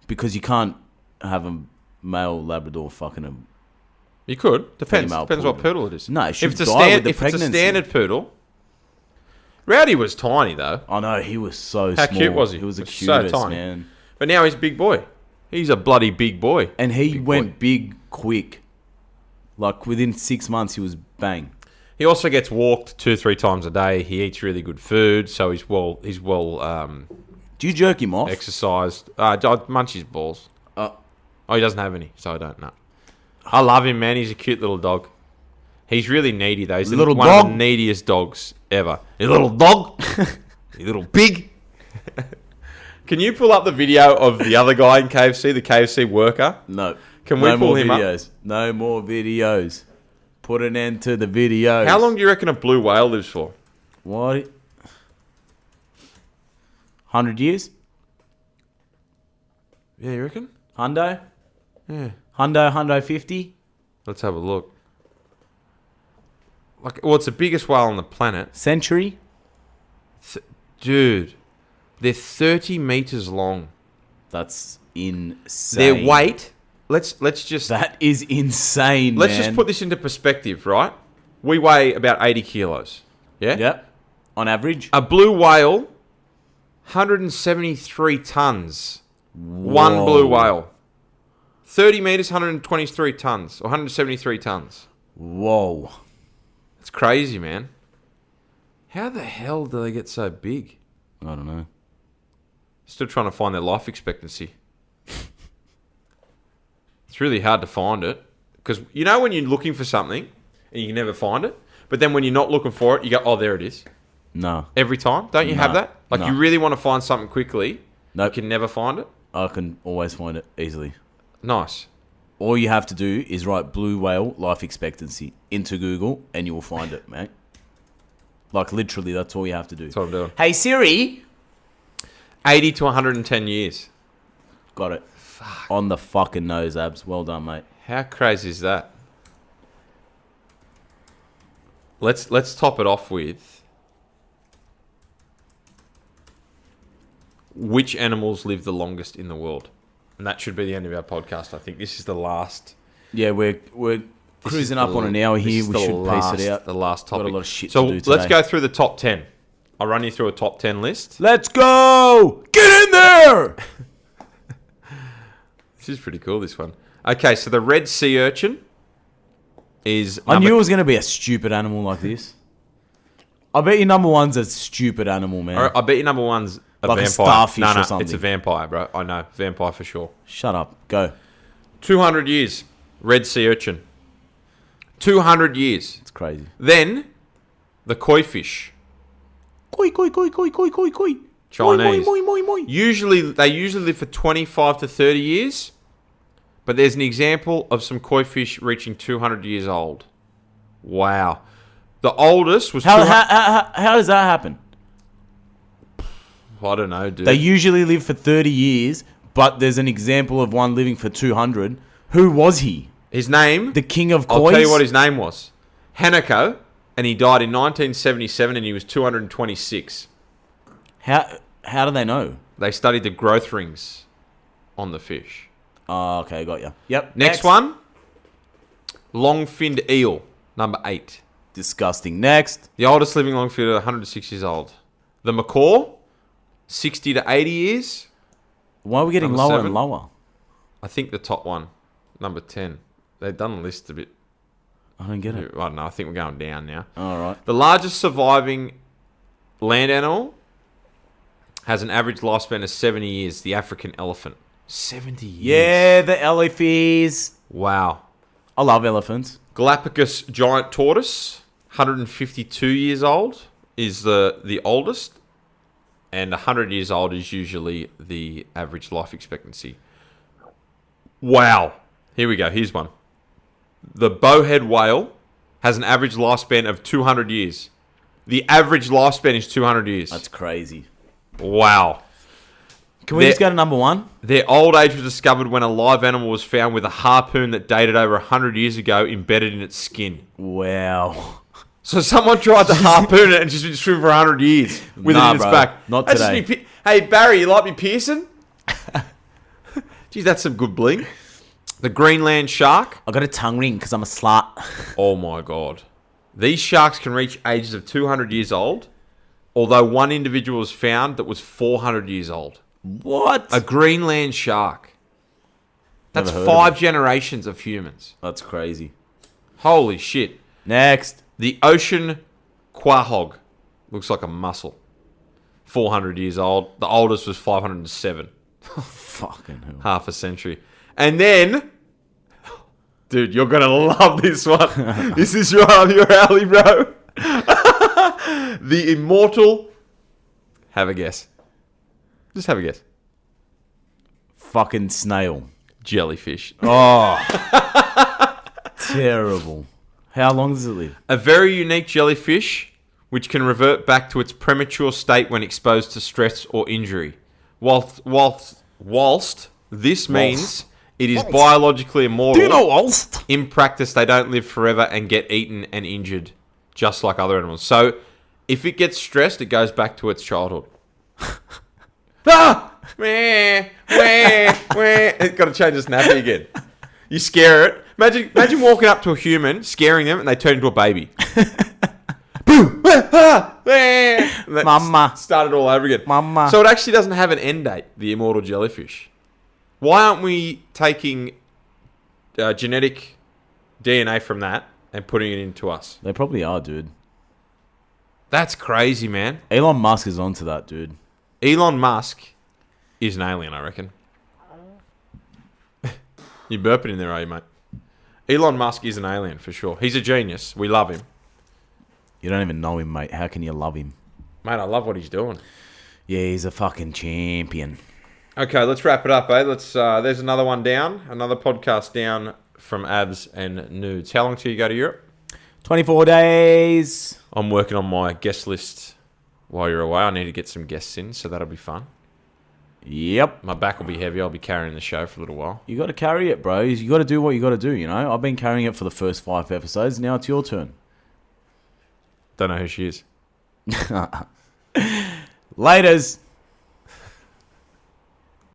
because you can't have a male Labrador fucking a. You could. Depends. Female Depends what poodle. poodle it is. No, it should if it's a die with the if it's a pregnancy. standard poodle. Rowdy was tiny though. I know he was so How small. cute was he? He was the He was so cutest tiny. man, But now he's a big boy. He's a bloody big boy. and he Big went boy. big quick. Like within 6 months, he was bang. He also gets walked 2-3 times a day. He eats really good food, so he's well Do you jerk him off? exercised. I munch his balls. Uh, Oh, he doesn't have any, so I don't know. I love him, man. He's a cute little dog. He's really needy, though. He's Little one dog? of the neediest dogs ever. You little dog. You little pig. Can you pull up the video of the other guy in KFC, the KFC worker? no. Can we no pull more him up? videos. No more videos. Put an end to the videos. How long do you reckon a blue whale lives for? What? 100 years? Yeah, you reckon? Hundo? Yeah. Hundo 50? Let's have a look. Well, it's the biggest whale on the planet. Century? Dude, they're 30 meters long. That's insane. Their weight, let's just That is insane, let's man. just put this into perspective, right? We weigh about 80 kilos. Yeah? Yep. On average? A blue whale, 173 tons. One Whoa. blue whale. 30 meters, 123 tons. Or 173 tons. Whoa. It's crazy, man. How the hell do they get so big? I don't know. Still trying to find their life expectancy. It's really hard to find it. Because you know when you're looking for something and you can never find it? But then when you're not looking for it, you go, oh, there it is. No. Every time. Don't you have No. that? Like, No. you really want to find something quickly, Nope. you can never find it? I can always find it easily. Nice. All you have to do is write blue whale life expectancy into Google and you will find it, mate. Like, literally, that's all you have to do. That's what I'm doing. Hey, Siri. 80 to 110 years. Got it. On the fucking nose, Abs. Well done, mate. How crazy is that? Let's top it off with which animals live the longest in the world, and that should be the end of our podcast. I think this is the last. Yeah, we're cruising up on an hour here. We should pace it out. The last topic. Got a lot of shit so to do let's today. go through the top 10. I'll run you through a top 10 list. Let's go! Get in there! This is pretty cool, this one. Okay, so the red sea urchin is... I knew it was going to be a stupid animal like this. I bet your number one's a stupid animal, man. I bet your number one's a Like a vampire. starfish no, or something. It's a vampire, bro. I know. Vampire for sure. Shut up. Go. 200 years. Red sea urchin. 200 years. It's crazy. Then, the koi fish. Koi, koi, koi, koi, koi, koi, koi. Chinese. Moi, moi, moi, moi, moi. They usually live for 25 to 30 years. But there's an example of some koi fish reaching 200 years old. Wow. The oldest was... How does that happen? I don't know, dude. They usually live for 30 years, but there's an example of one living for 200. Who was he? His name... The king of koi? I'll tell you what his name was. Hanako, and he died in 1977, and he was 226. How do they know? They studied the growth rings on the fish. Oh, okay, got you. Yep. Next one, long-finned eel, number 8. Disgusting. Next. The oldest living long-finned eel, 106 years old. The macaw, 60 to 80 years. Why are we getting Number lower 7. and lower? I think the top one, number 10. They've done the list a bit. I don't get it. I don't know. I think we're going down now. All right. The largest surviving land animal has an average lifespan of 70 years. The African elephant. 70 years. Yeah, the elephants. Wow. I love elephants. Galapagos giant tortoise, 152 years old, is the oldest. And 100 years old is usually the average life expectancy. Wow. Here we go. Here's one. The bowhead whale has an average lifespan of 200 years. The average lifespan is 200 years. That's crazy. Wow. Can we just go to number one? Their old age was discovered when a live animal was found with a harpoon that dated over 100 years ago embedded in its skin. Wow. So someone tried to harpoon it and just been swimming for 100 years with it Nah, in its bro. back. Not That's just today. hey, Barry, you like me piercing? Geez, that's some good bling. The Greenland shark. I got a tongue ring because I'm a slut. Oh my God. These sharks can reach ages of 200 years old, although one individual was found that was 400 years old. What? A Greenland shark. That's Never heard 5 of generations of humans. That's crazy. Holy shit. Next. The ocean quahog. Looks like a mussel. 400 years old. The oldest was 507. Fucking hell. Half a century. And then... Dude, you're going to love this one. This is your alley, bro. The immortal... Have a guess. Just have a guess. Fucking snail. Jellyfish. Oh. Terrible. How long does it live? A very unique jellyfish which can revert back to its premature state when exposed to stress or injury. Whilst this means it is biologically immortal, Do you know whilst? in practice they don't live forever and get eaten and injured just like other animals. So if it gets stressed, it goes back to its childhood. Ah! It's got to change its nappy again. You scare it. Imagine walking up to a human, scaring them, and they turn into a baby. Boom! Mama. Started all over again. Mama. So it actually doesn't have an end date, the immortal jellyfish. Why aren't we taking genetic DNA from that and putting it into us? They probably are, dude. That's crazy, man. Elon Musk is onto that, dude. Elon Musk is an alien, I reckon. You burping in there, are you, mate? Elon Musk is an alien, for sure. He's a genius. We love him. You don't even know him, mate. How can you love him? Mate, I love what he's doing. Yeah, he's a fucking champion. Okay, let's wrap it up, eh? There's another one down, another podcast down from Abs and Nudes. How long till you go to Europe? 24 days. I'm working on my guest list while you're away. I need to get some guests in, so that'll be fun. Yep. My back will be heavy. I'll be carrying the show for a little while. You got to carry it, bro. You got to do what you got to do, you know? I've been carrying it for the first 5 episodes. Now it's your turn. Don't know who she is. Laters.